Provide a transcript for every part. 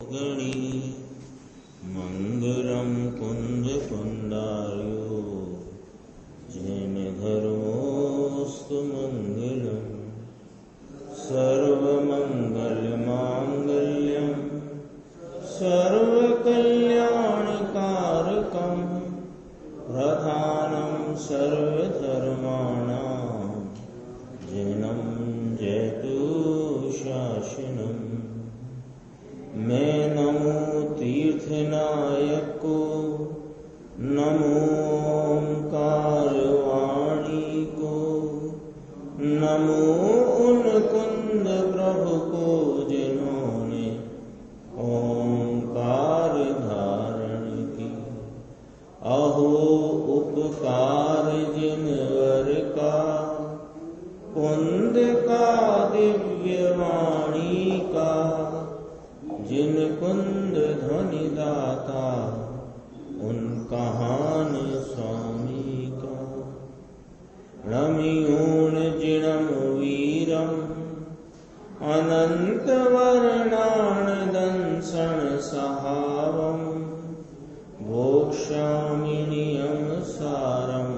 गणी मंगलम कुंद कुंडार्यो जैन धर्मोस्तु मंगलम सर्वमंगल मांगल्यम सर्वकल्याणकारकम प्रधानम सर्वधर्माणां जैनं जयतु शासनम। मैं नमो तीर्थनायक को, नमो ओंकारवाणी को, नमो उन कुंद प्रभु को जिन्होंने ओंकार धारण की। अहो उपकार जिनवर का, कुंद का दिव्य वाणी का, जिन कुंद ध्वनि दाता उन कहान स्वामी का। रमियूण जिणम वीरम अनंत वर्णान दंसन सहावम भोक्ष्यामि नियम सारम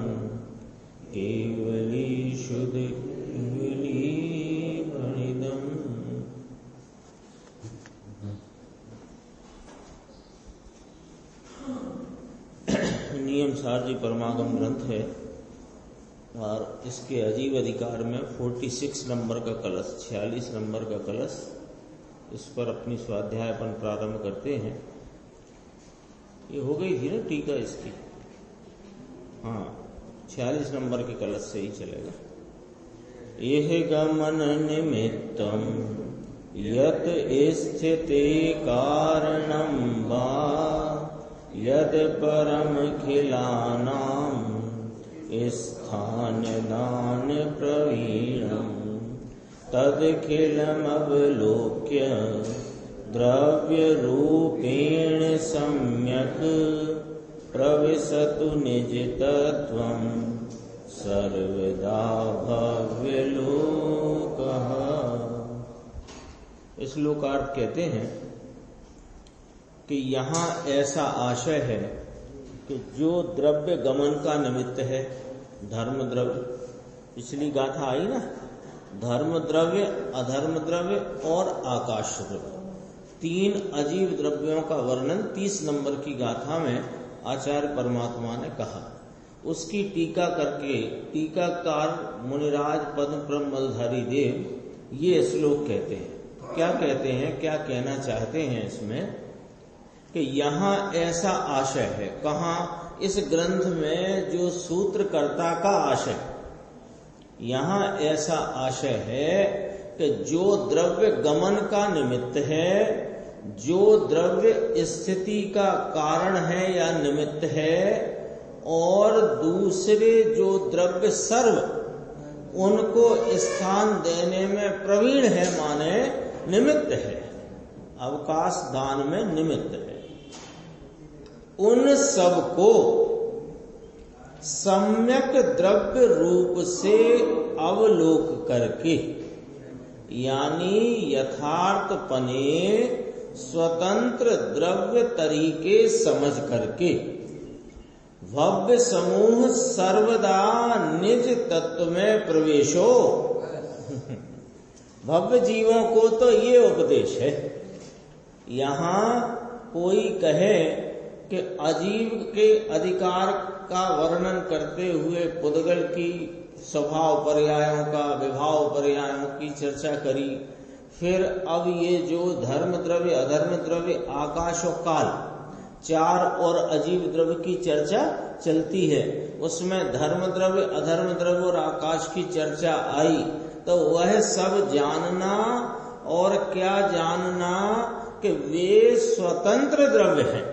केवली शुद्ध केवली प्रणिदम। नियम सार जी परमागम ग्रंथ है और इसके अजीब अधिकार में 46 नंबर का कलश, 46 नंबर का कलश, इस पर अपनी स्वाध्याय अपन प्रारंभ करते हैं। ये हो गई थी ना टीका इसकी, हाँ 46 नंबर के कलश से ही चलेगा। यह गमन निमित्तम यत स्थिते कारणम वा यद परम खिलानाम स्थान दान प्रवीणम तदखिलमवलोक्य द्रव्य रूपेण सम्यक् प्रविशतु निज तत्वं सर्वदा भव्यलोकः। इस लोकार्थ कहते हैं कि यहाँ ऐसा आशय है कि जो द्रव्य गमन का निमित्त है, धर्म द्रव्य, पिछली गाथा आई ना, धर्म द्रव्य, अधर्म द्रव्य और आकाश द्रव्य, तीन अजीब द्रव्यों का वर्णन 30 नंबर की गाथा में आचार्य परमात्मा ने कहा। उसकी टीका करके टीकाकार मुनिराज पद्म ब्रह्मधारी देव ये श्लोक कहते हैं। क्या कहते हैं, क्या कहना चाहते हैं इसमें कि यहाँ ऐसा आशय है, कहाँ, इस ग्रंथ में जो सूत्रकर्ता का आशय, यहाँ ऐसा आशय है कि जो द्रव्य गमन का निमित्त है, जो द्रव्य स्थिति का कारण है या निमित्त है, और दूसरे जो द्रव्य सर्व उनको स्थान देने में प्रवीण है, माने निमित्त है, अवकाश दान में निमित्त है, उन सब को सम्यक द्रव्य रूप से अवलोक करके, यानी यथार्थपने स्वतंत्र द्रव्य तरीके समझ करके, भव्य समूह सर्वदा निज तत्व में प्रवेशो। भव्य जीवों को तो ये उपदेश है। यहाँ कोई कहे कि अजीब के अधिकार का वर्णन करते हुए पुद्गल की स्वभाव पर्यायों का, विभाव पर्यायों की चर्चा करी, फिर अब ये जो धर्म द्रव्य, अधर्म द्रव्य, आकाश और काल, चार और अजीब द्रव्य की चर्चा चलती है, उसमें धर्म द्रव्य, अधर्म द्रव्य और आकाश की चर्चा आई, तो वह सब जानना और क्या जानना कि वे स्वतंत्र द्रव्य हैं।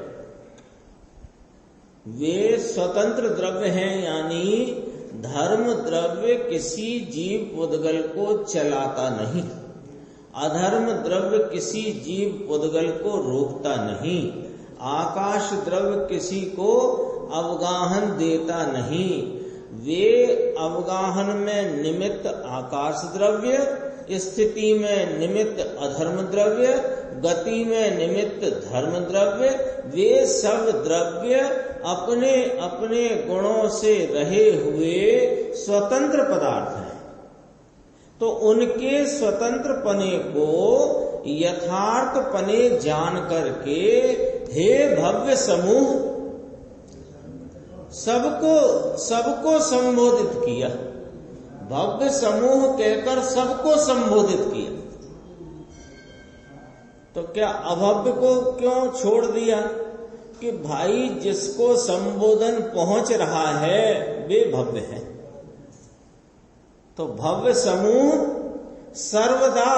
वे स्वतंत्र द्रव्य हैं, यानी धर्म द्रव्य किसी जीव पुद्गल को चलाता नहीं, अधर्म द्रव्य किसी जीव पुद्गल को रोकता नहीं, आकाश द्रव्य किसी को अवगाहन देता नहीं। वे अवगाहन में निमित्त आकाश द्रव्य, स्थिति में निमित्त अधर्म द्रव्य, गति में निमित्त धर्म द्रव्य, वे सब द्रव्य अपने अपने गुणों से रहे हुए स्वतंत्र पदार्थ हैं। तो उनके स्वतंत्र पने को यथार्थ पने जान करके हे भव्य समूह सबको संबोधित किया। भव्य समूह कहकर सबको संबोधित किया। तो क्या अभव्य को क्यों छोड़ दिया? कि भाई जिसको संबोधन पहुंच रहा है वे भव्य है। तो भव्य समूह सर्वदा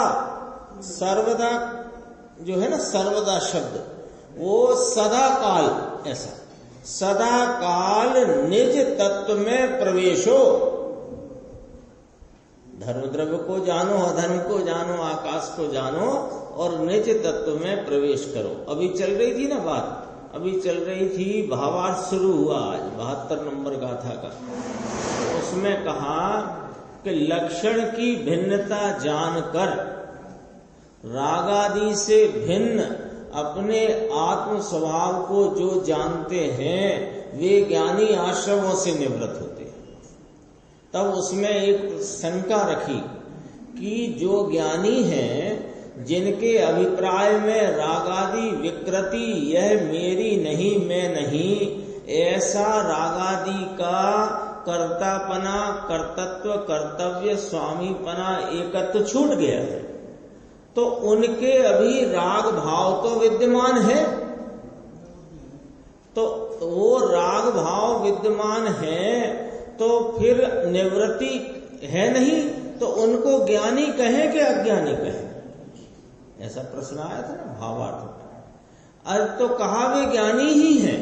जो है ना, सर्वदा शब्द वो सदा काल, ऐसा सदा काल निज तत्व में प्रवेशो। धर्म द्रव्य को जानो, अधर्म को जानो, आकाश को जानो और निज तत्व में प्रवेश करो। अभी चल रही थी ना बात, अभी चल रही थी, भावार्थ शुरू हुआ आज 72 नंबर गाथा का। उसमें कहा कि लक्षण की भिन्नता जानकर रागादि से भिन्न अपने आत्म स्वभाव को जो जानते हैं वे ज्ञानी आश्रमों से निवृत्त होते हैं। तब उसमें एक शंका रखी कि जो ज्ञानी हैं जिनके अभिप्राय में रागादि विकृति यह मेरी नहीं, मैं नहीं, ऐसा रागादि का कर्तापना, कर्तत्व, कर्तव्य, स्वामीपना, एकत्व छूट गया है, तो उनके अभी राग भाव तो विद्यमान है। तो वो राग भाव विद्यमान है तो फिर निवृत्ति है नहीं, तो उनको ज्ञानी कहें कि अज्ञानी कहें? ऐसा प्रश्न आया था ना भावार्थ। अब तो कहा वे ज्ञानी ही हैं।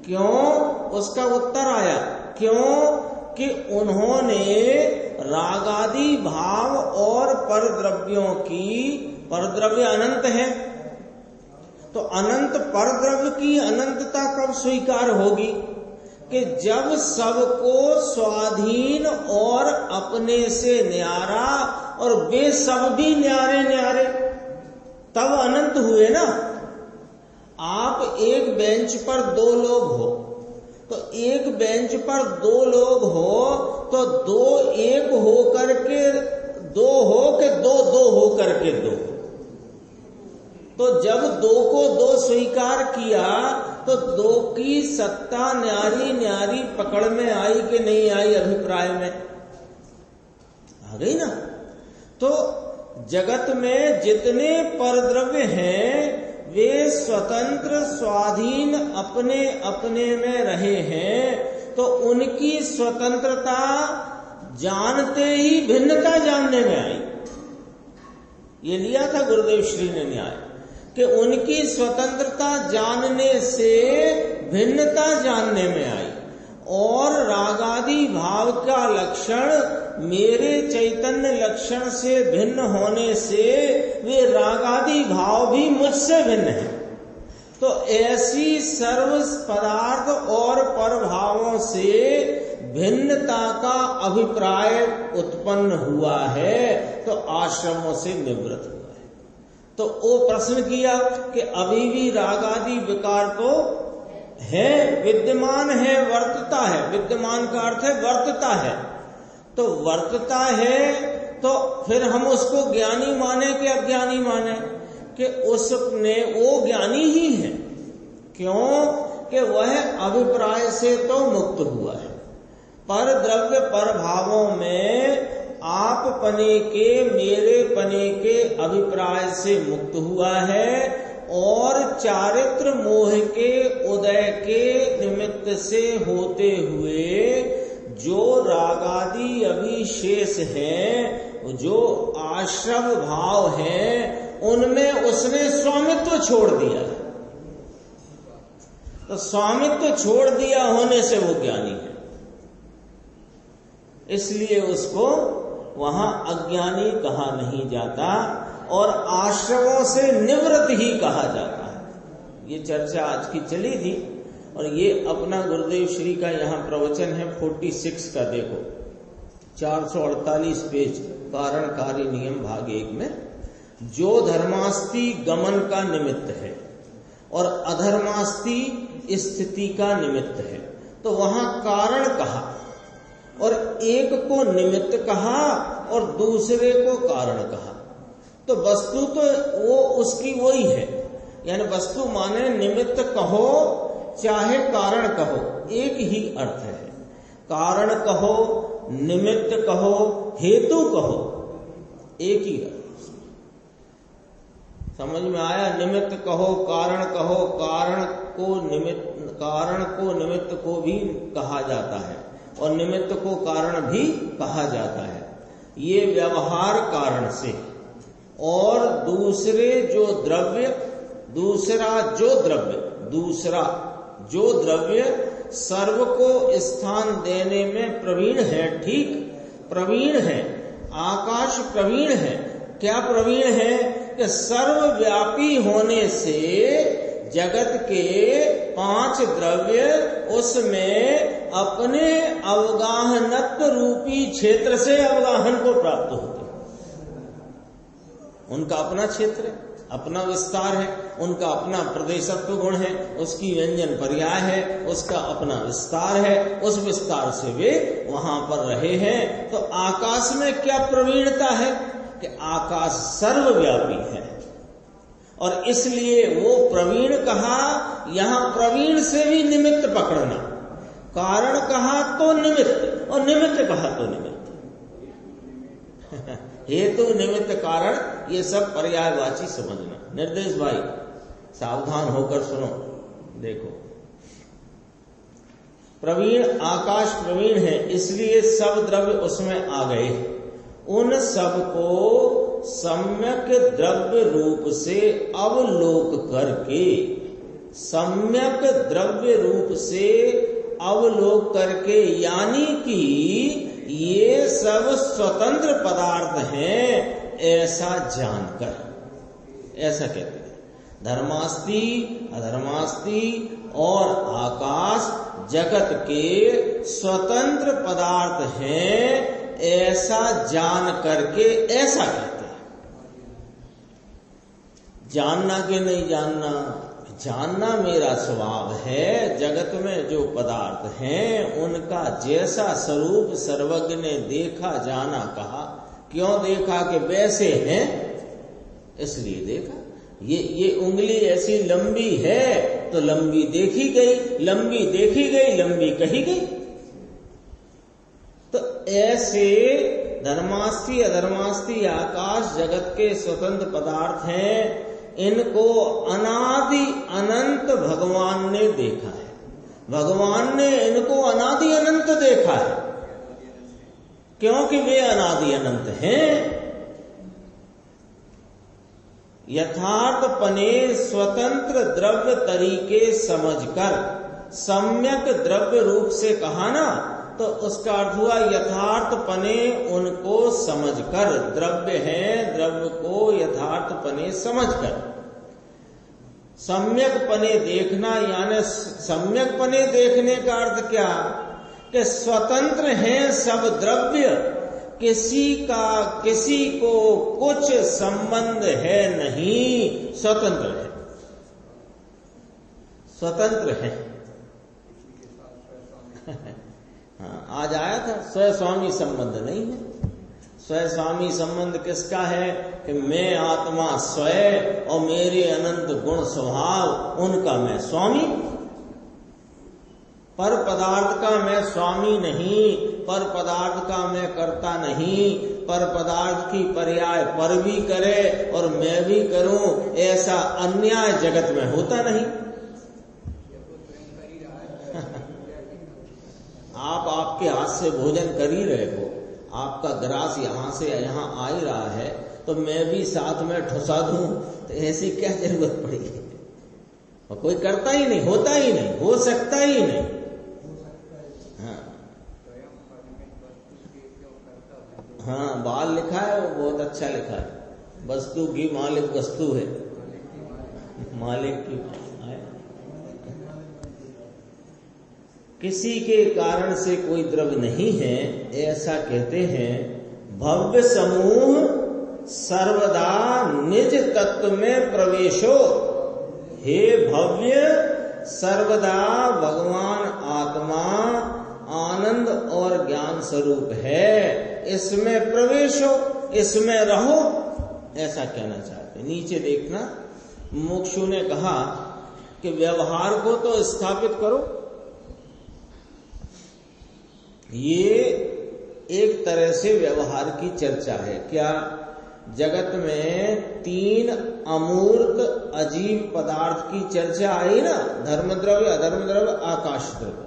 क्यों? उसका उत्तर आया, क्यों कि उन्होंने रागादि भाव और परद्रव्यों की, परद्रव्य अनंत है, तो अनंत परद्रव्य की अनंतता कब स्वीकार होगी? कि जब सबको स्वाधीन और अपने से न्यारा और वे सब भी न्यारे न्यारे, तब अनंत हुए ना। आप एक बेंच पर दो लोग हो, तो एक बेंच पर दो लोग हो तो दो एक हो करके दो हो के दो दो हो करके दो। तो जब दो को दो स्वीकार किया तो दो की सत्ता न्यारी न्यारी पकड़ में आई कि नहीं आई? अभिप्राय में आ गई ना। तो जगत में जितने परद्रव्य हैं वे स्वतंत्र स्वाधीन अपने अपने में रहे हैं, तो उनकी स्वतंत्रता जानते ही भिन्नता जानने में आई। ये लिया था गुरुदेव श्री ने न्याय कि उनकी स्वतंत्रता जानने से भिन्नता जानने में आई, और रागादि भाव का लक्षण मेरे चैतन्य लक्षण से भिन्न होने से वे रागादि भाव भी मुझसे भिन्न हैं। तो ऐसी सर्व पदार्थ और परभावों से भिन्नता का अभिप्राय उत्पन्न हुआ है, तो आश्रमों से निवृत्त हुआ है। तो वो प्रश्न किया कि अभी भी रागादि विकार तो है, विद्यमान है, वर्तता है। विद्यमान का अर्थ है वर्तता है। तो वर्तता है तो फिर हम उसको ज्ञानी माने कि अज्ञानी माने? कि उसने वो ज्ञानी ही है। क्यों? कि वह अभिप्राय से तो मुक्त हुआ है। पर द्रव्य पर भावों में आप पने के, मेरे पने के अभिप्राय से मुक्त हुआ है, और चारित्र मोह के उदय के निमित्त से होते हुए जो रागादि अभी शेष हैं, जो आश्रम भाव हैं, उनमें उसने स्वामित्व छोड़ दिया। तो स्वामित्व छोड़ दिया होने से वो ज्ञानी है, इसलिए उसको वहां अज्ञानी कहा नहीं जाता और आश्रमों से निवृत्त ही कहा जाता है। ये चर्चा आज की चली थी, और ये अपना गुरुदेव श्री का यहाँ प्रवचन है 46 का, देखो 448 पेज, कारण कार्य नियम भाग 1 में जो धर्मास्ति गमन का निमित्त है और अधर्मास्ति स्थिति का निमित्त है, तो वहां कारण कहा और एक को निमित्त कहा और दूसरे को कारण कहा। तो वस्तु तो वो उसकी वही है, यानी वस्तु माने निमित्त कहो चाहे कारण कहो, एक ही अर्थ है। कारण कहो, निमित्त कहो, हेतु कहो, एक ही अर्थ। समझ में आया? निमित्त कहो, कारण कहो, कारण को निमित्त को भी कहा जाता है और निमित्त को कारण भी कहा जाता है। ये व्यवहार कारण से और दूसरा जो द्रव्य सर्व को स्थान देने में प्रवीण है, ठीक प्रवीण है, आकाश प्रवीण है। क्या प्रवीण है? कि सर्वव्यापी होने से जगत के 5 द्रव्य उसमें अपने अवगाहनत्व रूपी क्षेत्र से अवगाहन को प्राप्त होते हैं। उनका अपना क्षेत्र है, अपना विस्तार है, उनका अपना प्रदेशत्व गुण है, उसकी व्यंजन पर्याय है, उसका अपना विस्तार है, उस विस्तार से वे वहां पर रहे हैं। तो आकाश में क्या प्रवीणता है कि आकाश सर्वव्यापी है और इसलिए वो प्रवीण कहा। यहां प्रवीण से भी निमित्त पकड़ना, कारण कहा तो निमित्त और निमित्त कहा तो निमित्त। हेतु निमित्त कारण ये सब पर्यायवाची समझना। निर्देश भाई सावधान होकर सुनो। देखो, प्रवीण आकाश प्रवीण है, इसलिए सब द्रव्य उसमें आ गए। उन सब को सम्यक द्रव्य रूप से अवलोक करके, सम्यक द्रव्य रूप से अवलोक करके, यानी कि ये सब स्वतंत्र पदार्थ हैं ऐसा जानकर, ऐसा कहते हैं। धर्मास्ति अधर्मास्ति और आकाश जगत के स्वतंत्र पदार्थ हैं ऐसा जान करके ऐसा कहते हैं। जानना कि नहीं जानना? जानना मेरा स्वभाव है। जगत में जो पदार्थ हैं उनका जैसा स्वरूप सर्वज्ञ ने देखा जाना कहा। क्यों देखा? कि वैसे हैं इसलिए देखा। ये उंगली ऐसी लंबी है तो लंबी देखी गई, लंबी देखी गई, लंबी कही गई। तो ऐसे धर्मास्ति अधर्मास्ति आकाश जगत के स्वतंत्र पदार्थ हैं। इनको अनादि अनंत भगवान ने देखा है। भगवान ने इनको अनादि अनंत देखा है क्योंकि वे अनादि अनंत हैं। यथार्थपने स्वतंत्र द्रव्य तरीके समझकर, सम्यक द्रव्य रूप से कहा ना, तो उसका अर्थ हुआ यथार्थपने उनको समझकर। द्रव्य है, द्रव्य को यथार्थपने समझकर। सम्यकपने देखना, यानी सम्यकपने देखने का अर्थ क्या? कि स्वतंत्र हैं सब द्रव्य, किसी को कुछ संबंध है नहीं, स्वतंत्र है, स्वतंत्र है। हाँ, आज आया था स्वस्वामी संबंध नहीं है। स्वस्वामी संबंध किसका है? कि मैं आत्मा स्वयं और मेरे अनंत गुण स्वभाव, उनका मैं स्वामी। पर पदार्थ का मैं स्वामी नहीं, पर पदार्थ का मैं कर्ता नहीं। पर पदार्थ की पर्याय पर भी करे और मैं भी करूं, ऐसा अन्याय जगत में होता नहीं। आप आपके हाथ से भोजन कर ही रहे हो, आपका ग्रास यहां से यहां आ ही रहा है, तो मैं भी साथ में ठुसा दूं, तो ऐसी क्या जरूरत पड़ी? और कोई करता ही नहीं, होता ही नहीं, हो सकता ही नहीं। हाँ, बाल लिखा है, वो बहुत अच्छा लिखा है। वस्तु की मालिक वस्तु है, मालिक की है। किसी के कारण से कोई द्रव्य नहीं है ऐसा कहते हैं। भव्य समूह सर्वदा निज तत्व में प्रवेशो। हे भव्य, सर्वदा भगवान आत्मा आनंद और ज्ञान स्वरूप है, इसमें प्रवेश हो, इसमें रहो, ऐसा कहना चाहते। नीचे देखना, मुमुक्षु ने कहा कि व्यवहार को तो स्थापित करो। ये एक तरह से व्यवहार की चर्चा है। क्या? जगत में 3 अमूर्त अजीब पदार्थ की चर्चा आई ना, धर्म द्रव्य, अधर्म द्रव्य, आकाश द्रव्य।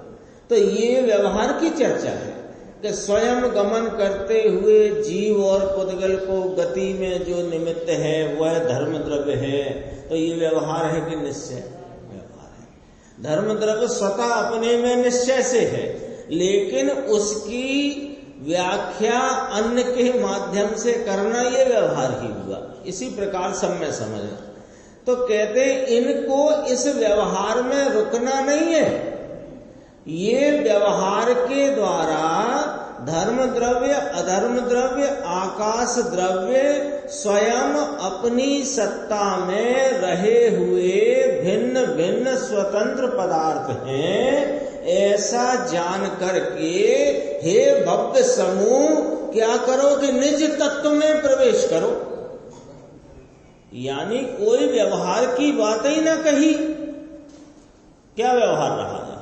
तो ये व्यवहार की चर्चा है कि स्वयं गमन करते हुए जीव और पुद्गल को गति में जो निमित्त है वह धर्म द्रव्य है। तो ये व्यवहार है कि निश्चय? व्यवहार है। धर्म द्रव्य स्वतः अपने में निश्चय से है, लेकिन उसकी व्याख्या अन्य के माध्यम से करना ये व्यवहार ही हुआ। इसी प्रकार सब में समझना। तो कहते इनको इस व्यवहार में रुकना नहीं है। ये व्यवहार के द्वारा धर्म द्रव्य, अधर्म द्रव्य, आकाश द्रव्य स्वयं अपनी सत्ता में रहे हुए भिन्न भिन्न स्वतंत्र पदार्थ हैं, ऐसा जान करके हे भव्य समूह क्या करो कि निज तत्व में प्रवेश करो। यानी कोई व्यवहार की बात ही ना कही। क्या व्यवहार रहा है?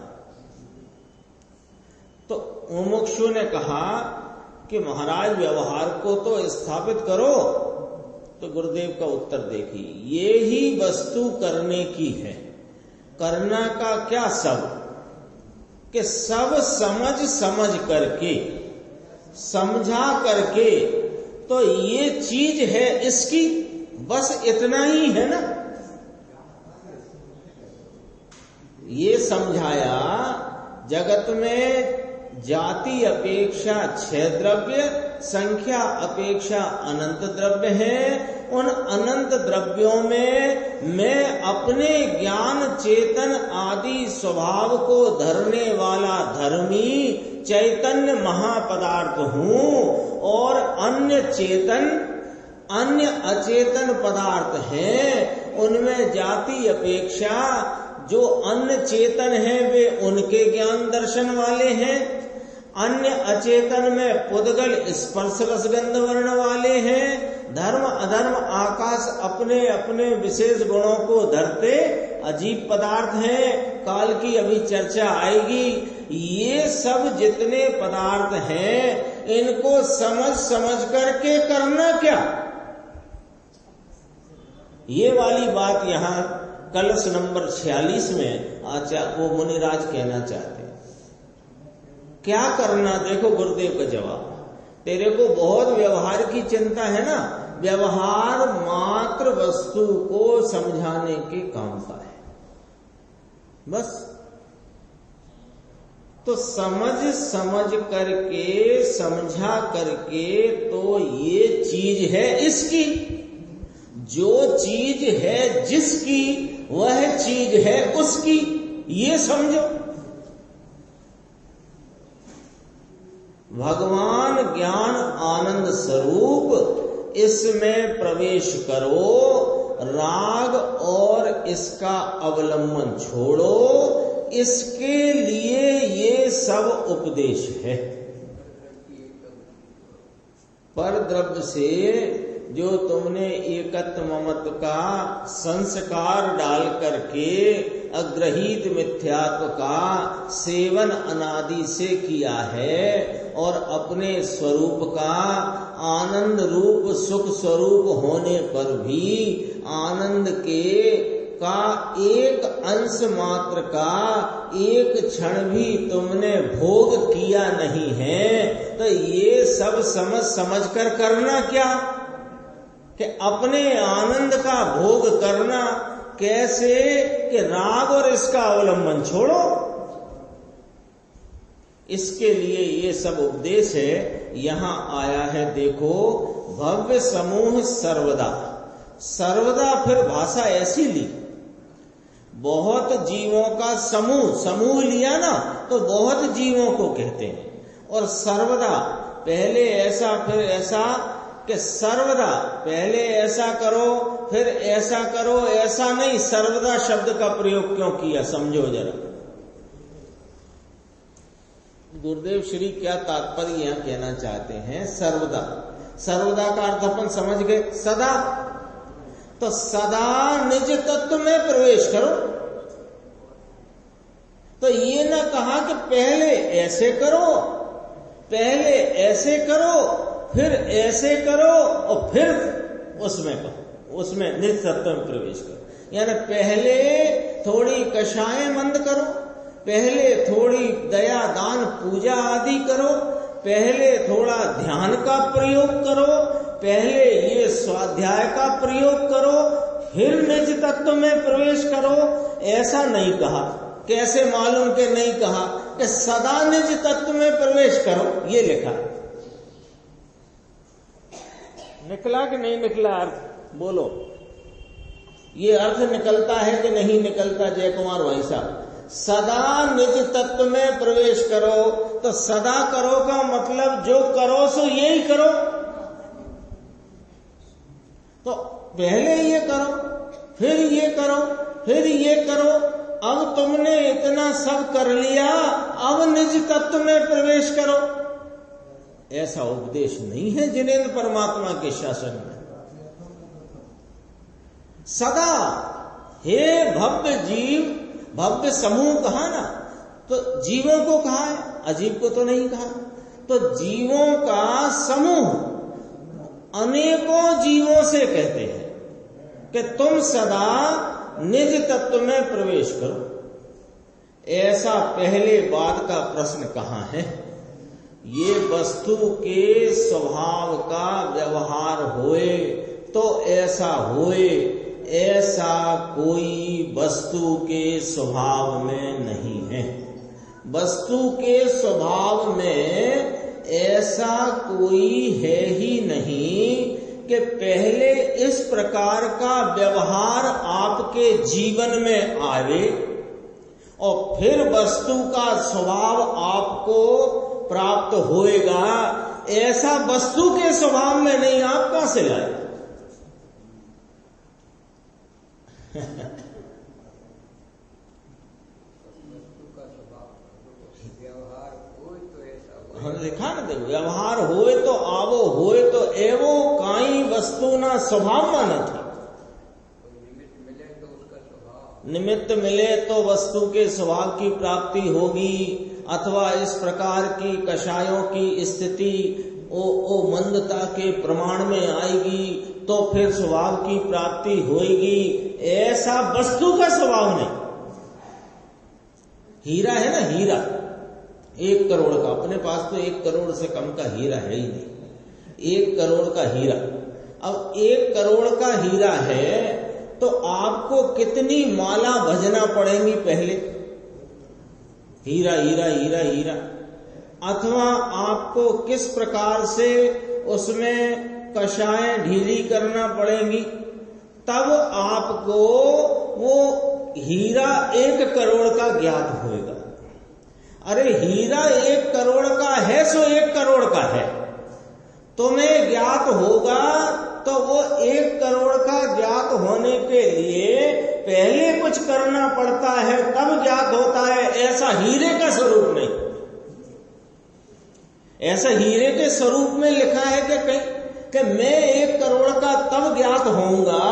तो मुमुक्षु ने कहा कि महाराज व्यवहार को तो स्थापित करो। तो गुरुदेव का उत्तर देखिए, ये ही वस्तु करने की है। करना का क्या सब? कि सब समझ करके, समझा करके, तो ये चीज है इसकी, बस इतना ही है ना। ये समझाया जगत में जाति अपेक्षा 6 द्रव्य, संख्या अपेक्षा अनंत द्रव्य है। उन अनंत द्रव्यों में मैं अपने ज्ञान चेतन आदि स्वभाव को धरने वाला धर्मी चैतन्य महापदार्थ हूँ, और अन्य चेतन, अन्य अचेतन पदार्थ हैं। उनमें जाति अपेक्षा जो अन्य चेतन हैं वे उनके ज्ञान दर्शन वाले हैं। अन्य अचेतन में पुद्गल स्पर्श रसगंध वर्ण वाले हैं। धर्म अधर्म आकाश अपने अपने विशेष गुणों को धरते अजीब पदार्थ हैं। काल की अभी चर्चा आएगी। ये सब जितने पदार्थ हैं इनको समझ करके करना क्या? ये वाली बात यहाँ कलश नंबर 46 में वो मुनिराज कहना चाहते हैं। क्या करना? देखो गुरुदेव का जवाब, तेरे को बहुत व्यवहार की चिंता है ना। व्यवहार मात्र वस्तु को समझाने के काम का है, बस। तो समझ करके, समझा करके तो ये चीज है इसकी। जो चीज है जिसकी, वह चीज है उसकी, ये समझो। भगवान ज्ञान आनंद स्वरूप, इसमें प्रवेश करो। राग और इसका अवलंबन छोड़ो। इसके लिए ये सब उपदेश है। पर द्रव्य से जो तुमने एकत्व ममत्व का संस्कार डाल करके अग्रहीत मिथ्यात्व का सेवन अनादि से किया है, और अपने स्वरूप का आनंद रूप सुख स्वरूप होने पर भी आनंद का एक अंश मात्र का एक क्षण भी तुमने भोग किया नहीं है। तो ये सब समझ कर करना क्या? कि अपने आनंद का भोग करना कैसे? कि राग और इसका अवलंबन छोड़ो। इसके लिए ये सब उपदेश है। यहां आया है, देखो, भव्य समूह सर्वदा। सर्वदा फिर भाषा ऐसी ली, बहुत जीवों का समूह लिया ना, तो बहुत जीवों को कहते हैं। और सर्वदा, पहले ऐसा फिर ऐसा, कि सर्वदा पहले ऐसा करो फिर ऐसा करो, ऐसा नहीं। सर्वदा शब्द का प्रयोग क्यों किया, समझो जरा। गुरुदेव श्री क्या तात्पर्य यहां कहना चाहते हैं? सर्वदा, सर्वदा का अर्थ अपन समझ गए, सदा। तो सदा निज तत्व में प्रवेश करो। तो ये ना कहा कि पहले ऐसे करो, पहले ऐसे करो, फिर ऐसे करो और फिर उसमें करो, उसमें निज तत्व में प्रवेश करो। यानी पहले थोड़ी कषाय मंद करो, पहले थोड़ी दया दान पूजा आदि करो, पहले थोड़ा ध्यान का प्रयोग करो, पहले ये स्वाध्याय का प्रयोग करो, फिर निज तत्व में प्रवेश करो। ऐसा नहीं कहा। कैसे मालूम के नहीं कहा कि सदा निज तत्व में प्रवेश करो, ये लिखा। निकला कि नहीं निकला अर्थ? बोलो, ये अर्थ निकलता है कि नहीं निकलता? जय कुमार भाई साहब, सदा निज तत्व में प्रवेश करो। तो सदा करो का मतलब जो करो सो यही करो। तो पहले ये करो, फिर ये करो, फिर ये करो। अब तुमने इतना सब कर लिया, अब निज तत्व में प्रवेश करो। ऐसा उपदेश नहीं है जिनेंद्र परमात्मा के शासन में। सदा हे भव्य जीव, भव्य समूह कहा ना, तो जीवों को कहा है, अजीव को तो नहीं कहा। तो जीवों का समूह अनेकों जीवों से कहते हैं कि तुम सदा निज तत्व में प्रवेश करो। ऐसा पहले बाद का प्रश्न कहां है? ये वस्तु के स्वभाव का व्यवहार होए तो ऐसा होए, ऐसा कोई वस्तु के स्वभाव में नहीं है। वस्तु के स्वभाव में ऐसा कोई है ही नहीं कि पहले इस प्रकार का व्यवहार आपके जीवन में आवे और फिर वस्तु का स्वभाव आपको प्राप्त होएगा। ऐसा वस्तु के स्वभाव में नहीं, आप कहां से लाए? लिखा ना, देखो, व्यवहार होए तो आवो, होए तो एवो, काई वस्तु ना स्वभाव माना था। निमित्त मिले तो वस्तु के स्वभाव की प्राप्ति होगी, अथवा इस प्रकार की कषायों की स्थिति ओ मंदता के प्रमाण में आएगी तो फिर स्वभाव की प्राप्ति होगी। ऐसा वस्तु का स्वभाव नहीं। हीरा है ना, हीरा 1 करोड़ का, अपने पास तो 1 करोड़ से कम का हीरा है ही नहीं। 1 करोड़ का हीरा, अब 1 करोड़ का हीरा है तो आपको कितनी माला भजना पड़ेंगी पहले? हीरा हीरा हीरा हीरा। अथवा आपको किस प्रकार से उसमें कषाय ढीली करना पड़ेंगी, तब आपको वो हीरा 1 करोड़ का ज्ञात होएगा। अरे हीरा 1 करोड़ का है सो 1 करोड़ का है, तुम्हें ज्ञात होगा तो वो 1 करोड़ का ज्ञात होने के लिए पहले कुछ करना पड़ता है तब ज्ञात होता है। ऐसा हीरे का स्वरूप नहीं। ऐसा हीरे के स्वरूप में लिखा है कि कहीं कि मैं 1 करोड़ का तब ज्ञात होऊंगा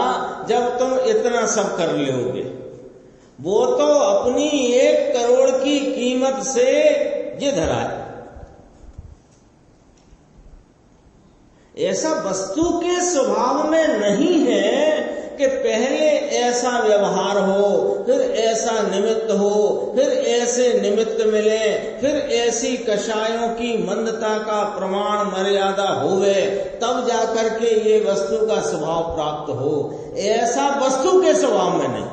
जब तुम इतना सब कर लोगे। वो तो अपनी 1 करोड़ की कीमत से ये धरा है। ऐसा वस्तु के स्वभाव में नहीं है कि पहले ऐसा व्यवहार हो, फिर ऐसा निमित्त हो, फिर ऐसे निमित्त मिले, फिर ऐसी कषायों की मंदता का प्रमाण मर्यादा होवे, तब जाकर के ये वस्तु का स्वभाव प्राप्त हो। ऐसा वस्तु के स्वभाव में नहीं।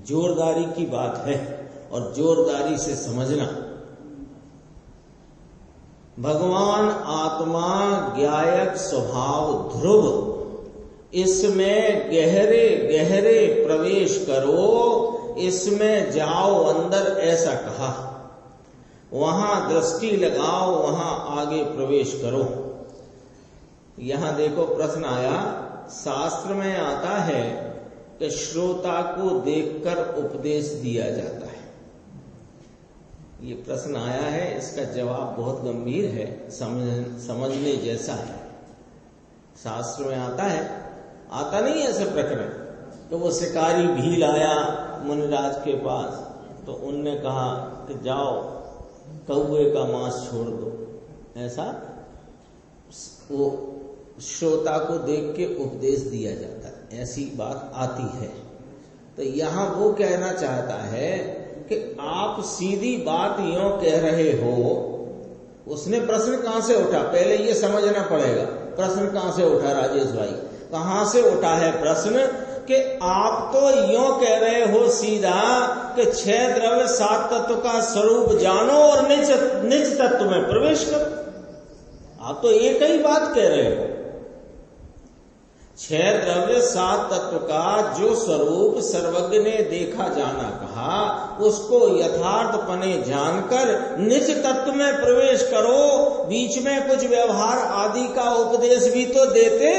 जोरदारी की बात है और जोरदारी से समझना। भगवान आत्मा ज्ञायक स्वभाव ध्रुव, इसमें गहरे गहरे प्रवेश करो, इसमें जाओ अंदर, ऐसा कहा। वहां दृष्टि लगाओ, वहां आगे प्रवेश करो। यहां देखो प्रश्न आया, शास्त्र में आता है कि श्रोता को देखकर उपदेश दिया जाता है। ये प्रश्न आया है, इसका जवाब बहुत गंभीर है, समझने जैसा है। शास्त्र में आता है, आता नहीं ऐसे प्रकरण तो वो शिकारी भील आया मुनिराज के पास, तो उनने कहा कि जाओ कौवे का मांस छोड़ दो, ऐसा वो श्रोता को देख के उपदेश दिया जाता है, ऐसी बात आती है। तो यहां वो कहना चाहता है कि आप सीधी बात यूं कह रहे हो। उसने प्रश्न कहां से उठा, पहले ये समझना पड़ेगा प्रश्न कहां से उठा। राजेश भाई, कहां से उठा है प्रश्न कि आप तो यूं कह रहे हो सीधा कि 6 द्रव्य 7 तत्व का स्वरूप जानो और निज तत्व में प्रवेश करो। आप तो एक ही बात कह रहे हो। 6 द्रव्य 7 तत्व का जो स्वरूप सर्वज्ञ ने देखा जाना कहा, उसको यथार्थ पने जानकर निज तत्व में प्रवेश करो। बीच में कुछ व्यवहार आदि का उपदेश भी तो देते।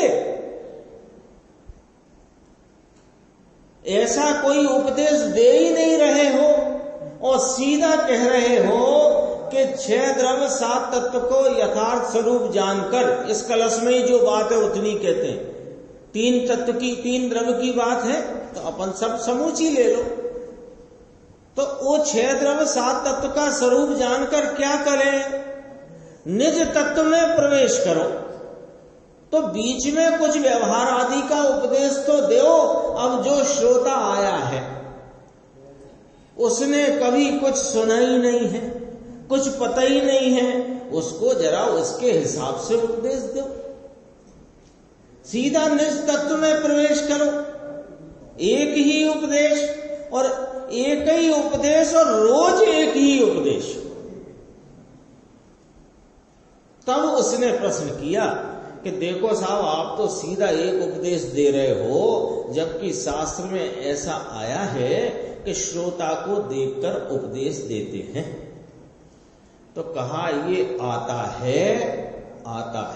ऐसा कोई उपदेश दे ही नहीं रहे हो और सीधा कह रहे हो कि 6 द्रव्य 7 तत्व को यथार्थ स्वरूप जानकर, इस कलश में ही जो बात है उतनी कहते हैं। 3 तत्व की 3 द्रव्य की बात है तो अपन सब समूची ले लो। तो वो 6 द्रव्य 7 तत्व का स्वरूप जानकर क्या करें, निज तत्व में प्रवेश करो। तो बीच में कुछ व्यवहार आदि का उपदेश तो दो। अब जो श्रोता आया है उसने कभी कुछ सुना ही नहीं है, कुछ पता ही नहीं है, उसको जरा उसके हिसाब से उपदेश दो। सीधा निज तत्व में प्रवेश करो। एक ही उपदेश और एक ही उपदेश और रोज एक ही उपदेश। तब उसने प्रश्न किया कि देखो साहब, आप तो सीधा एक उपदेश दे रहे हो, जबकि शास्त्र में ऐसा आया है कि श्रोता को देखकर उपदेश देते हैं। तो कहा ये आता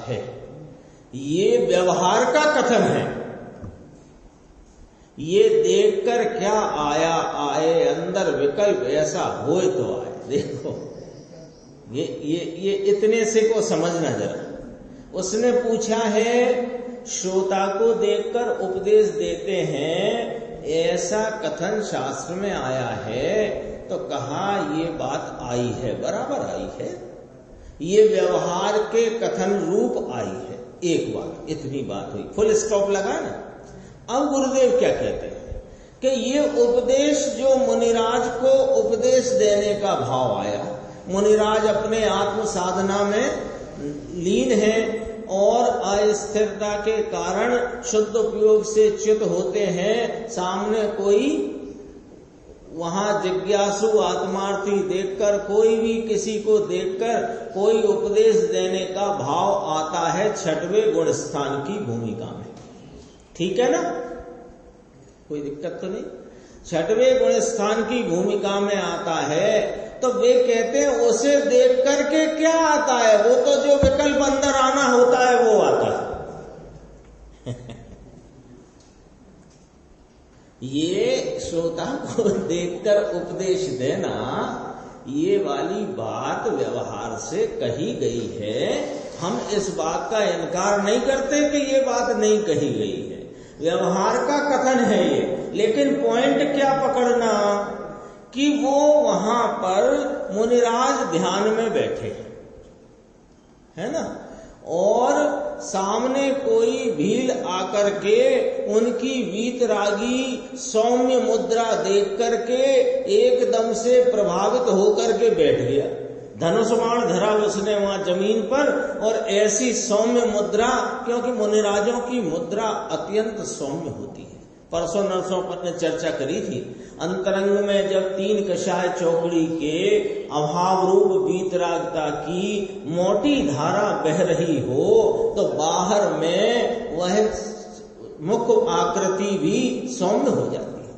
है, ये व्यवहार का कथन है। ये देखकर क्या आए, अंदर विकल्प ऐसा होए तो आए। देखो ये इतने से को समझना जरा। उसने पूछा है, श्रोता को देखकर उपदेश देते हैं, ऐसा कथन शास्त्र में आया है। तो कहा ये बात आई है, बराबर आई है, ये व्यवहार के कथन रूप आई है। एक बात, इतनी बात हुई, फुल स्टॉप लगा ना। अब गुरुदेव क्या कहते हैं कि ये उपदेश जो मुनिराज को उपदेश देने का भाव आया, मुनिराज अपने आत्म साधना में लीन है और अस्थिरता के कारण शुद्ध उपयोग से च्युत होते हैं। सामने कोई वहां जिज्ञासु आत्मार्थी देखकर, कोई भी किसी को देखकर कोई उपदेश देने का भाव आता है 6वें गुण स्थान की भूमिका में। ठीक है ना, कोई दिक्कत तो नहीं। 6वें गुण स्थान की भूमिका में आता है। तो वे कहते हैं उसे देख करके क्या आता है, वो तो जो विकल्प अंदर आना होता है वो आता है। ये श्रोता को देखकर उपदेश देना, ये वाली बात व्यवहार से कही गई है। हम इस बात का इनकार नहीं करते कि ये बात नहीं कही गई है, व्यवहार का कथन है ये। लेकिन पॉइंट क्या पकड़ना कि वो वहां पर मुनिराज ध्यान में बैठे है ना, और सामने कोई भील आकर के उनकी वीतरागी सौम्य मुद्रा देख करके एकदम से प्रभावित होकर के बैठ गया। धनुष बाण धरा उसने वहां जमीन पर, और ऐसी सौम्य मुद्रा, क्योंकि मुनिराजों की मुद्रा अत्यंत सौम्य होती है। परसों नरसों पर ने चर्चा करी थी। अंतरंग में जब 3 कषाय चौकड़ी के अभाव रूप वीतरागता की मोटी धारा बह रही हो, तो बाहर में वह मुख आकृति भी सौम्य हो जाती है।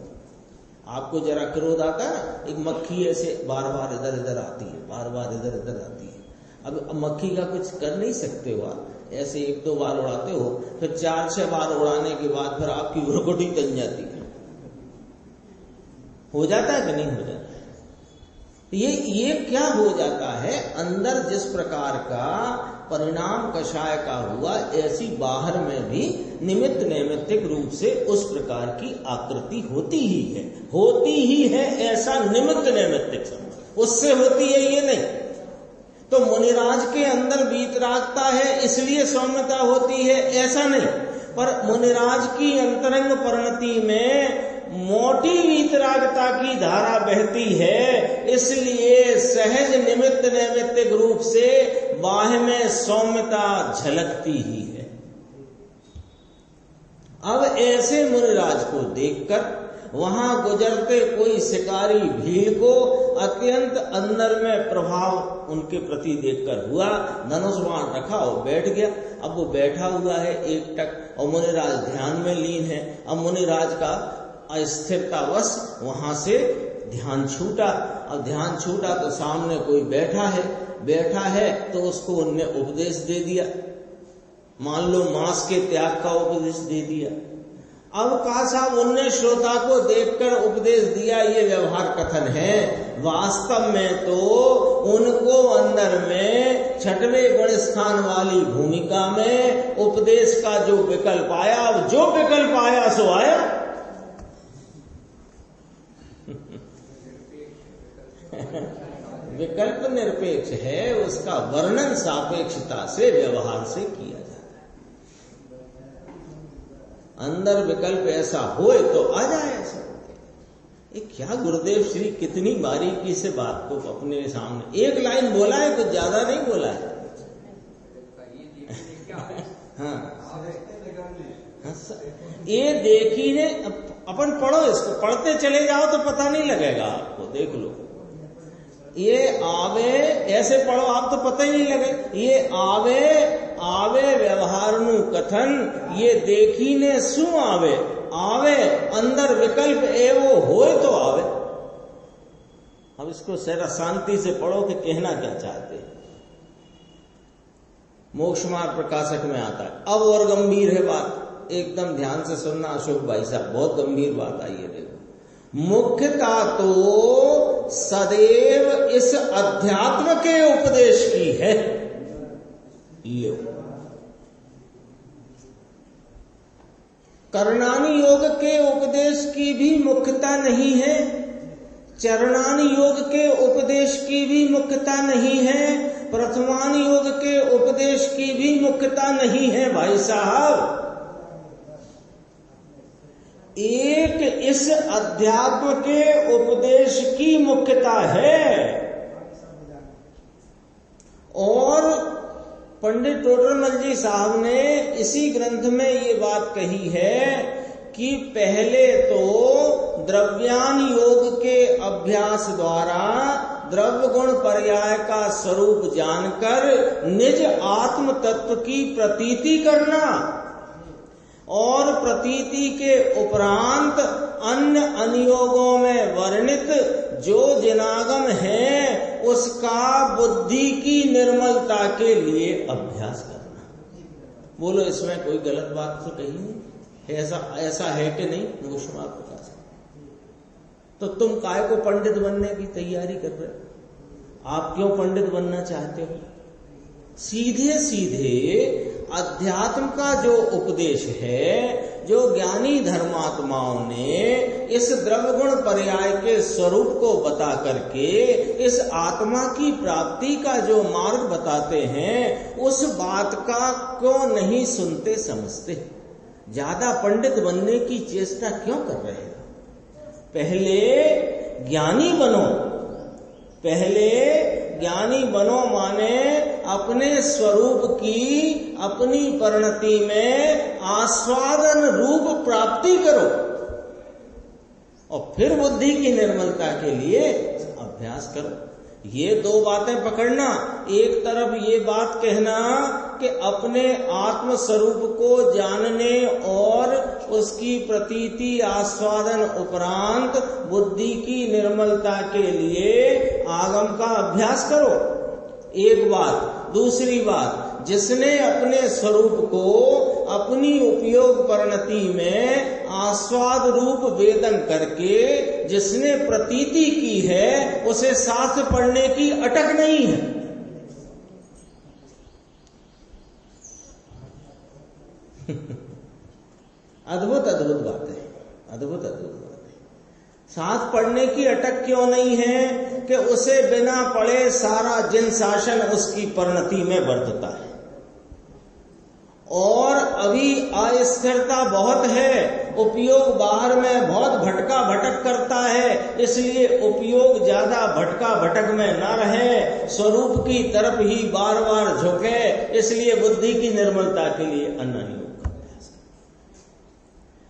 आपको जरा क्रोध आता है, एक मक्खी ऐसे बार बार इधर इधर आती है, बार बार इधर इधर आती है। अब मक्खी का कुछ कर नहीं सकते हो आप, ऐसे एक दो बार उड़ाते हो, फिर 4-6 बार उड़ाने के बाद फिर आपकी भुरकुटी तन जाती है। हो जाता है कि नहीं हो जाता? ये क्या हो जाता है, अंदर जिस प्रकार का परिणाम कषाय का हुआ, ऐसी बाहर में भी निमित्त नैमित्तिक रूप से उस प्रकार की आकृति होती ही है, ऐसा निमित्त नैमित्तिक संबंध उससे होती है, ये नहीं। तो मुनिराज के अंदर वीतरागता है इसलिए सौम्यता होती है, ऐसा नहीं। पर मुनिराज की अंतरंग परिणति में मोटी वीतरागता की धारा बहती है, इसलिए सहज निमित्त नैमित्तिक रूप से बाह्य में सौम्यता झलकती ही है। अब ऐसे मुनिराज को देखकर वहां गुजरते कोई शिकारी भील को अत्यंत अंदर में प्रभाव उनके प्रति देखकर हुआ, धनुष बाण रखा और बैठ गया। अब वो बैठा हुआ है एकटक और मुनिराज ध्यान में लीन है। अब मुनिराज का अस्थिरतावश वहां से ध्यान छूटा। अब ध्यान छूटा तो सामने कोई बैठा है तो उसको उनने उपदेश दे दिया, मान लो मांस के त्याग का उपदेश दे दिया। अब कहा साहब उनने श्रोता को देखकर उपदेश दिया, ये व्यवहार कथन है। वास्तव में तो उनको अंदर में छठवें गुण स्थान वाली भूमिका में उपदेश का जो विकल्प आया, जो विकल्प आया सो आया। विकल्प निरपेक्ष है, उसका वर्णन सापेक्षता से व्यवहार से किया जाता है। अंदर विकल्प ऐसा होए तो आ जाए ऐसा। ये क्या गुरुदेव श्री कितनी बारीकी से बात को अपने सामने एक लाइन बोला है, कुछ ज्यादा नहीं बोला है। हाँ, ये देखी ने अपन पढ़ो, इसको पढ़ते चले जाओ तो पता नहीं लगेगा आपको। देख लो, ये आवे ऐसे पढ़ो आप तो पता ही नहीं लगे। ये आवे व्यवहार नु कथन, ये देखी ने सु आवे अंदर विकल्प एवो होए तो आवे। अब इसको जरा शांति से पढ़ो कि कहना क्या चाहते। मोक्ष मार्ग प्रकाशक में आता है। अब और गंभीर है बात, एकदम ध्यान से सुनना अशोक भाई साहब, बहुत गंभीर बात आई है। देखो, मुख्यता तो सदैव इस अध्यात्म के उपदेश की है। लो, कर्णानि योग के उपदेश की भी मुख्यता नहीं है, चरणानि योग के उपदेश की भी मुख्यता नहीं है, प्रथमानि योग के उपदेश की भी मुख्यता नहीं है। भाई साहब, एक इस अध्यात्म के उपदेश की मुख्यता है। और पंडित टोडरमल जी साहब ने इसी ग्रंथ में ये बात कही है कि पहले तो द्रव्यान योग के अभ्यास द्वारा द्रव्य गुण पर्याय का स्वरूप जानकर निज आत्म तत्व की प्रतीति करना, और प्रतीति के उपरांत अन्य अनुयोगों में वर्णित जो जिनागम है उसका बुद्धि की निर्मलता के लिए अभ्यास करना। बोलो, इसमें कोई गलत बात तो कही नहीं? ऐसा है कि नहीं? मोक्ष मार्ग प्रकाश। तो तुम काय को पंडित बनने की तैयारी कर रहे हो? आप क्यों पंडित बनना चाहते हो? सीधे सीधे अध्यात्म का जो उपदेश है, जो ज्ञानी धर्मात्माओं ने इस द्रव्य गुण पर्याय के स्वरूप को बता करके इस आत्मा की प्राप्ति का जो मार्ग बताते हैं, उस बात का क्यों नहीं सुनते समझते? ज्यादा पंडित बनने की चेष्टा क्यों कर रहे हो? पहले ज्ञानी बनो, माने अपने स्वरूप की अपनी परिणति में आस्वादन रूप प्राप्ति करो, और फिर बुद्धि की निर्मलता के लिए अभ्यास करो। ये दो बातें पकड़ना। एक तरफ ये बात कहना कि अपने आत्म स्वरूप को जानने और उसकी प्रतीति आस्वादन उपरांत बुद्धि की निर्मलता के लिए आगम का अभ्यास करो, एक बात। दूसरी बात, जिसने अपने स्वरूप को अपनी उपयोग परिणति में आस्वाद रूप वेदन करके जिसने प्रतीति की है, उसे शास्त्र पढ़ने की अटक नहीं है। अद्भुत अद्भुत बातें, अद्भुत अद्भुत बातें। साथ पढ़ने की अटक क्यों नहीं है कि उसे बिना पढ़े सारा जिन शासन उसकी परिणति में बरतता है, और अभी अस्थिरता बहुत है, उपयोग बाहर में बहुत भटका भटक करता है, इसलिए उपयोग ज्यादा भटका भटक में न रहे, स्वरूप की तरफ ही बार बार झुके, इसलिए बुद्धि की निर्मलता के लिए अन्य योग का अभ्यास।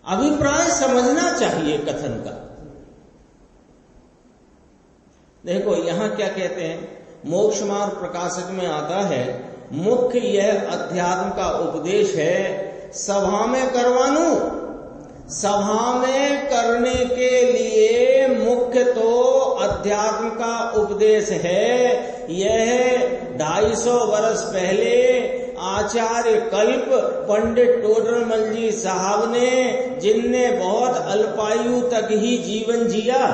अभिप्राय समझना चाहिए कथन का। देखो यहां क्या कहते हैं, मोक्ष मार्ग प्रकाशक में आता है, मुख्य यह अध्यात्म का उपदेश है, सभा में करवानू। सभा में करने के लिए मुख्य तो अध्यात्म का उपदेश है। यह 250 वर्ष पहले आचार्य कल्प पंडित टोडरमल जी साहब ने, जिनने बहुत अल्पायु तक ही जीवन जिया,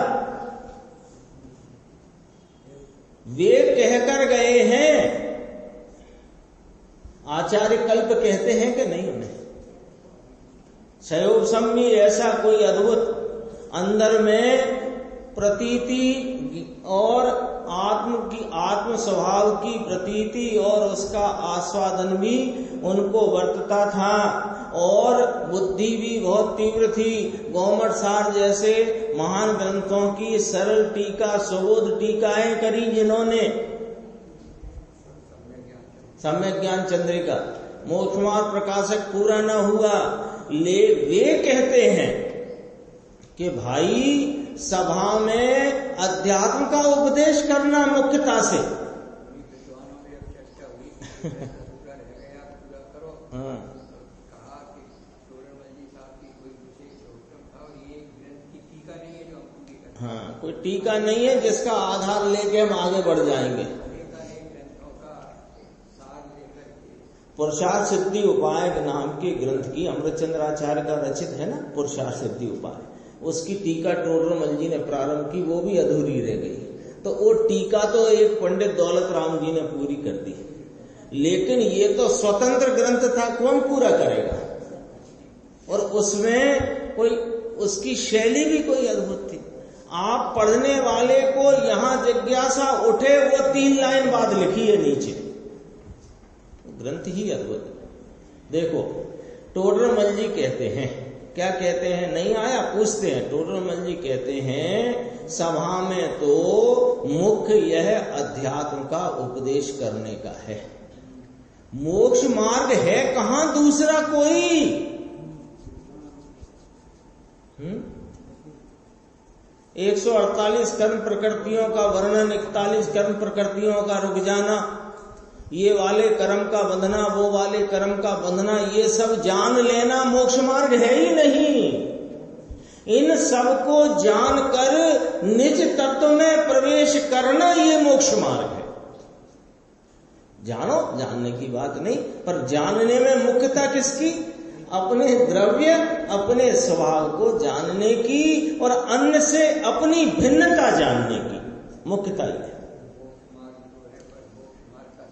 वे कहकर गए हैं। आचार्य कल्प कहते हैं कि नहीं उन्हें सहयोग सम्मी ऐसा कोई अद्भुत अंदर में प्रतीति और आत्म स्वभाव की प्रतीति और उसका आस्वादन भी उनको वर्तता था, और बुद्धि भी बहुत तीव्र थी। गौमठ सार जैसे महान ग्रंथों की सरल टीका, सुबोध टीकाएं करी जिन्होंने, सम्यक ज्ञान चंद्रिका, मोक्ष मार्ग प्रकाशक पूरा न हुआ, वे कहते हैं कि भाई सभा में अध्यात्म का उपदेश करना मुख्यता से। हाँ। हाँ, कोई टीका नहीं है जिसका आधार लेके हम आगे बढ़ जाएंगे। पुरुषार्थ सिद्धि उपाय के नाम के ग्रंथ की अमृतचंद्राचार्य का रचित है ना, पुरुषार्थ सिद्धि उपाय, उसकी टीका टोडरमल जी ने प्रारंभ की, वो भी अधूरी रह गई। तो वो टीका तो एक पंडित दौलत राम जी ने पूरी कर दी, लेकिन ये तो स्वतंत्र ग्रंथ था, कौन पूरा करेगा। और उसमें कोई उसकी शैली भी कोई अद्भुत थी। आप पढ़ने वाले को यहां जिज्ञासा उठे, वो 3 लाइन बाद लिखी है नीचे, ग्रंथ ही अद्भुत। देखो टोडरमल जी कहते हैं, क्या कहते हैं, नहीं आया पूछते हैं। टोडरमल जी कहते हैं सभा में तो मुख्य यह अध्यात्म का उपदेश करने का है, मोक्ष मार्ग है कहां दूसरा कोई। 148 कर्म प्रकृतियों का वर्णन, 41 कर्म प्रकृतियों का रुक जाना, ये वाले कर्म का बंधना, वो वाले कर्म का बंधना, ये सब जान लेना मोक्ष मार्ग है ही नहीं। इन सब को जानकर निज तत्व में प्रवेश करना ये मोक्ष मार्ग है। जानो, जानने की बात नहीं, पर जानने में मुख्यता किसकी, अपने द्रव्य, अपने स्वभाव को जानने की और अन्य से अपनी भिन्नता जानने की मुख्यता ही है।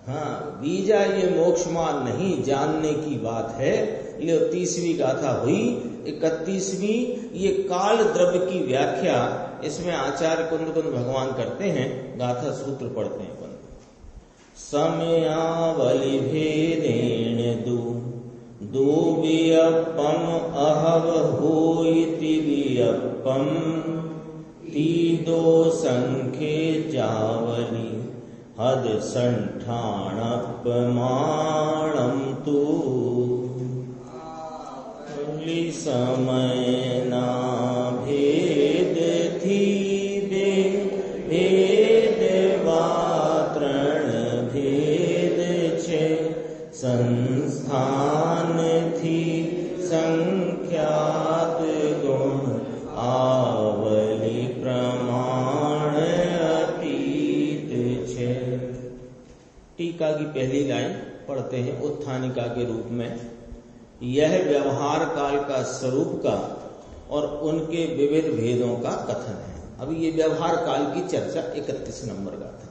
हाँ, बीजा ये मोक्ष मार्ग नहीं, जानने की बात है। ये 30वीं गाथा हुई। 31वीं ये काल द्रव्य की व्याख्या, इसमें आचार्य कुंद भगवान करते हैं, गाथा सूत्र पढ़ते हैं। समयावलि भेदेन दो वियप्पम अहव होइति वियप्पम तीदो संख्ये चावली हद संठाणप माणम तू समय ना भेद थी भेद टीका की पहली लाइन पढ़ते हैं उत्थानिका के रूप में। यह व्यवहार काल का स्वरूप का और उनके विविध भेदों का कथन है। अभी ये व्यवहार काल की चर्चा 31 नंबर का था।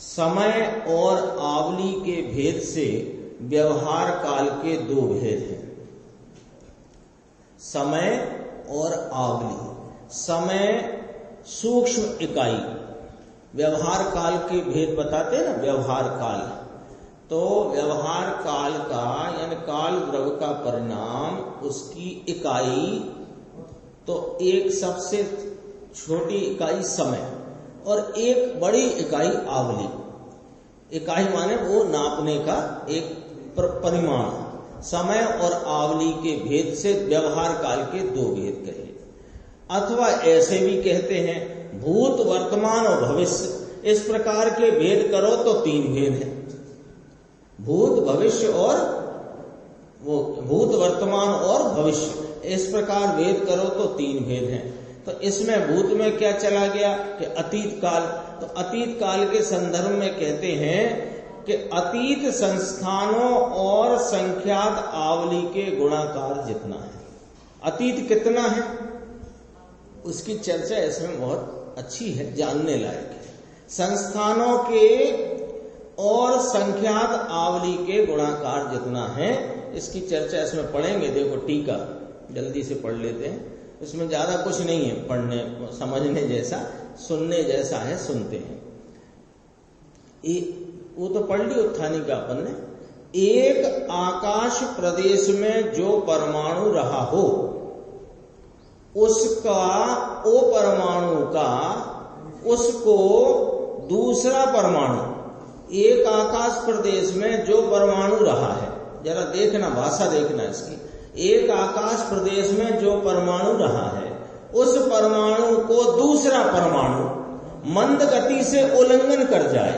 समय और आवली के भेद से व्यवहार काल के दो भेद हैं, समय और आवली। समय सूक्ष्म इकाई, व्यवहार काल के भेद बताते हैं ना, व्यवहार काल। तो व्यवहार काल का यानी काल द्रव्य का परिणाम, उसकी इकाई, तो एक सबसे छोटी इकाई समय और एक बड़ी इकाई आवली। इकाई माने वो नापने का एक परिमाण। समय और आवली के भेद से व्यवहार काल के दो भेद कहे, अथवा ऐसे भी कहते हैं भूत, वर्तमान और भविष्य। इस प्रकार के भेद करो तो तीन भेद हैं, भूत, भविष्य और वो भूत, वर्तमान और भविष्य। इस प्रकार भेद करो तो तीन भेद हैं। तो इसमें भूत में क्या चला गया कि अतीत काल। तो अतीत काल के संदर्भ में कहते हैं कि अतीत संस्थानों और संख्यात आवली के गुणाकार जितना है। अतीत कितना है उसकी चर्चा इसमें बहुत अच्छी है, जानने लायक है। संस्थानों के और संख्यात आवली के गुणाकार जितना है, इसकी चर्चा इसमें पढ़ेंगे। देखो टीका जल्दी से पढ़ लेते हैं, इसमें ज्यादा कुछ नहीं है पढ़ने समझने जैसा, सुनने जैसा है, सुनते हैं। वो तो पढ़ ली उत्थानिका अपन ने। एक आकाश प्रदेश में जो परमाणु रहा हो, उसका ओ परमाणु का उसको दूसरा परमाणु, एक आकाश प्रदेश में जो परमाणु रहा है, जरा देखना, भाषा देखना इसकी। एक आकाश प्रदेश में जो परमाणु रहा है, उस परमाणु को दूसरा परमाणु मंद गति से उल्लंघन कर जाए।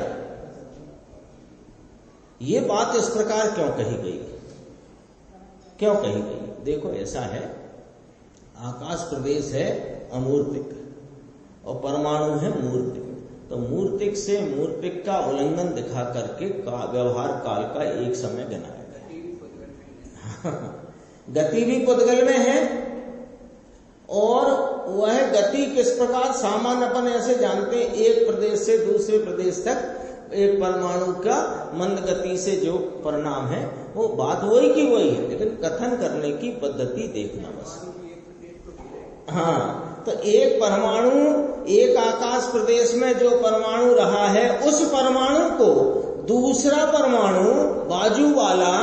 ये बात इस प्रकार क्यों कही गई, क्यों कही गई? देखो ऐसा है, आकाश प्रदेश है अमूर्तिक और परमाणु है मूर्तिक। तो मूर्तिक से मूर्तिक का उल्लंघन दिखा करके व्यवहार काल का एक समय गिनाया गया। गति भी पुद्गल में है, और वह गति किस प्रकार सामान्य अपन ऐसे जानते हैं, एक प्रदेश से दूसरे प्रदेश तक एक परमाणु का मंद गति से जो परिणाम है, वो बात वही की वही है, लेकिन कथन करने की पद्धति देखना बस। हाँ, तो एक परमाणु, एक आकाश प्रदेश में जो परमाणु रहा है, उस परमाणु को दूसरा परमाणु बाजू वाला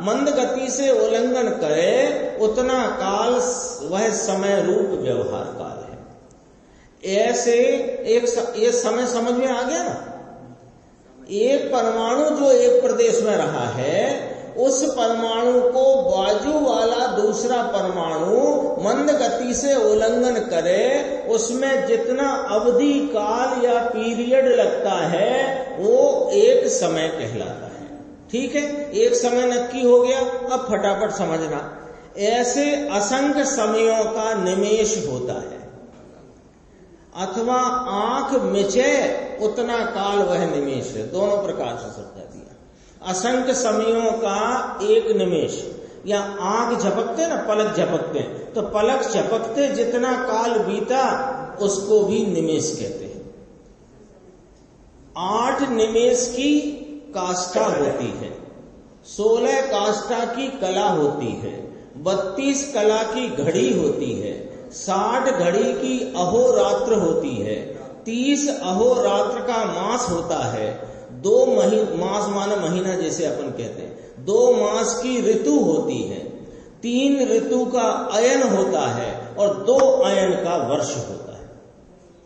मंद गति से उल्लंघन करे, उतना काल वह समय रूप व्यवहार काल है। ऐसे ये समय समझ में आ गया ना। एक परमाणु जो एक प्रदेश में रहा है, उस परमाणु को बाजू वाला दूसरा परमाणु मंद गति से उल्लंघन करे, उसमें जितना अवधि काल या पीरियड लगता है वो एक समय कहलाता है। ठीक है, एक समय नक्की हो गया। अब फटाफट समझना, ऐसे असंख्य समयों का निमेष होता है, अथवा आंख मिचे उतना काल वह निमेष है। दोनों प्रकार से समझा दिया। असंख्य समयों का एक निमेष, या आंख झपकते ना, पलक झपकते, तो पलक झपकते जितना काल बीता उसको भी निमेष कहते हैं। 8 निमेष की काष्ठा होती है, 16 काष्ठा की कला होती है, 32 कला की घड़ी होती है, 60 घड़ी की अहोरात्र होती है, 30 अहोरात्र का मास होता है, 2 मास माने महीना जैसे अपन कहते हैं, 2 मास की ऋतु होती है, 3 ऋतु का अयन होता है, और 2 अयन का वर्ष होता है।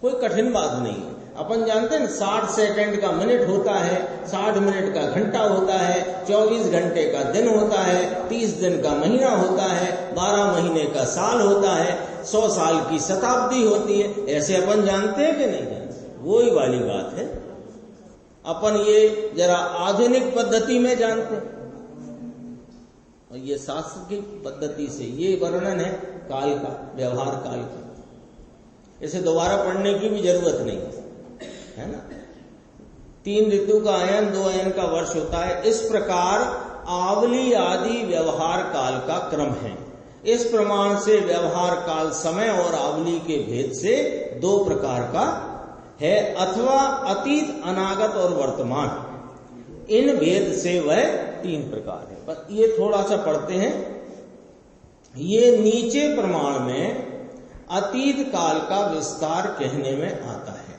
कोई कठिन बात नहीं है। अपन जानते हैं 60 सेकंड का मिनट होता है, 60 मिनट का घंटा होता है, 24 घंटे का दिन होता है, 30 दिन का महीना होता है, 12 महीने का साल होता है, 100 साल की शताब्दी होती है। ऐसे अपन जानते हैं कि नहीं जानते? वही वाली बात है। अपन ये जरा आधुनिक पद्धति में जानते हैं, और ये शास्त्र की पद्धति से ये वर्णन है काल का, व्यवहार काल का। इसे दोबारा पढ़ने की भी जरूरत नहीं है ना। 3 ऋतु का अयन 2 अयन का वर्ष होता है। इस प्रकार आवली आदि व्यवहार काल का क्रम है। इस प्रमाण से व्यवहार काल समय और आवली के भेद से 2 प्रकार का है, अथवा अतीत, अनागत और वर्तमान, इन भेद से वह 3 प्रकार है। पर ये थोड़ा सा पढ़ते हैं। ये नीचे प्रमाण में अतीत काल का विस्तार कहने में आता है।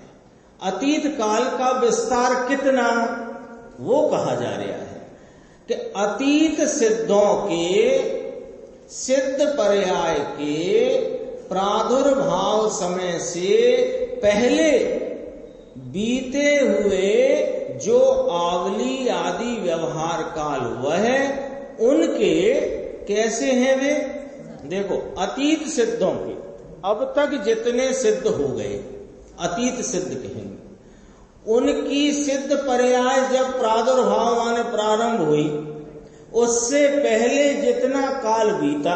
अतीत काल का विस्तार कितना, वो कहा जा रहा है कि अतीत सिद्धों के सिद्ध पर्याय के प्रादुर्भाव समय से पहले बीते हुए जो आवली आदि व्यवहार काल वह उनके कैसे हैं वे। देखो, अतीत सिद्धों के अब तक जितने सिद्ध हो गए अतीत सिद्ध कहेंगे, उनकी सिद्ध पर्याय जब प्रादुर्भाव माने प्रारंभ हुई, उससे पहले जितना काल बीता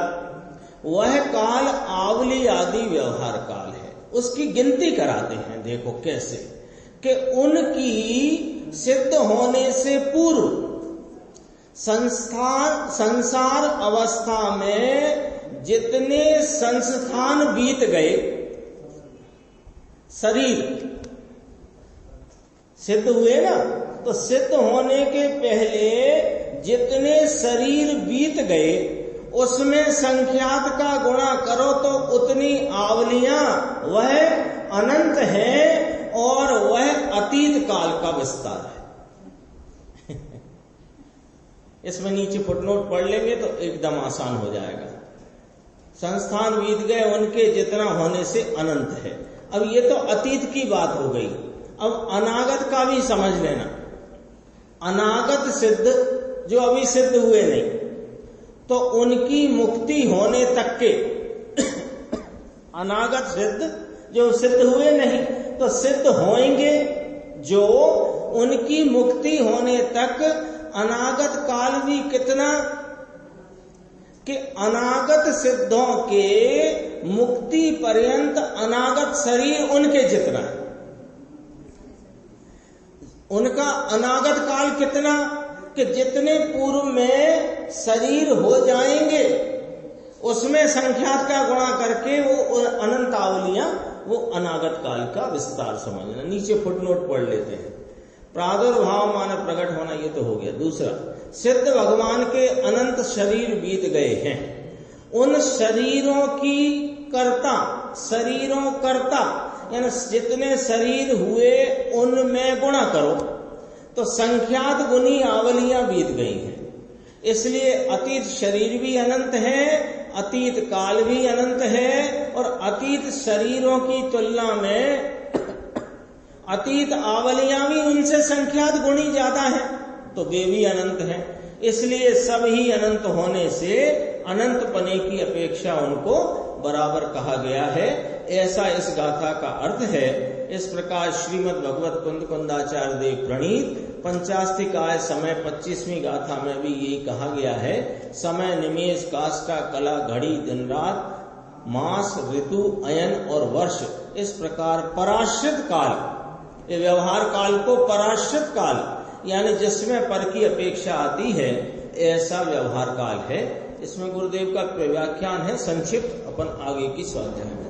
वह काल आवली आदि व्यवहार काल है। उसकी गिनती कराते हैं। देखो कैसे कि उनकी सिद्ध होने से पूर्व संसार अवस्था में जितने संस्थान बीत गए, शरीर सिद्ध हुए ना, तो सिद्ध होने के पहले जितने शरीर बीत गए उसमें संख्यात का गुणा करो तो उतनी आवलियां वह अनंत है और वह अतीत काल का विस्तार है। इसमें नीचे फुटनोट पढ़ लेंगे तो एकदम आसान हो जाएगा। संस्थान बीत गए उनके जितना होने से अनंत है। अब ये तो अतीत की बात हो गई। अब अनागत का भी समझ लेना। अनागत सिद्ध जो अभी सिद्ध हुए नहीं, तो उनकी मुक्ति होने तक के अनागत सिद्ध जो सिद्ध हुए नहीं तो सिद्ध होंगे, जो उनकी मुक्ति होने तक अनागत काल भी कितना कि अनागत सिद्धों के मुक्ति पर्यंत अनागत शरीर उनके जितना है। उनका अनागत काल कितना कि जितने पूर्व में शरीर हो जाएंगे उसमें संख्यात का गुणा करके वो अनंत आवलियां, वो अनागत काल का विस्तार समझना। नीचे फुटनोट पढ़ लेते हैं। प्रादुर्भाव माने प्रकट होना, ये तो हो गया। दूसरा, सिद्ध भगवान के अनंत शरीर बीत गए हैं, उन शरीरों की कर्ता यानी जितने शरीर हुए उनमें गुणा करो तो संख्यात गुनी आवलियां बीत गई हैं। इसलिए अतीत शरीर भी अनंत है, अतीत काल भी अनंत है, और अतीत शरीरों की तुलना में अतीत आवलियां भी उनसे संख्यात गुणी ज्यादा है, तो वे भी अनंत हैं। इसलिए सब ही अनंत होने से अनंत पने की अपेक्षा उनको बराबर कहा गया है। ऐसा इस गाथा का अर्थ है। इस प्रकार श्रीमद् भगवत कुंद कुंदाचार्य देव प्रणीत पंचास्तिकाय समय 25वीं गाथा में भी यही कहा गया है। समय, निमेष, काष्ठा, कला, घड़ी, दिन रात, मास, ऋतु, अयन और वर्ष, इस प्रकार पराश्रित काल, ये व्यवहार काल को पराश्रित काल यानी जिसमें पर की अपेक्षा आती है, ऐसा व्यवहार काल है। इसमें गुरुदेव का व्याख्यान है, संक्षिप्त अपन आगे की स्वाध्याय में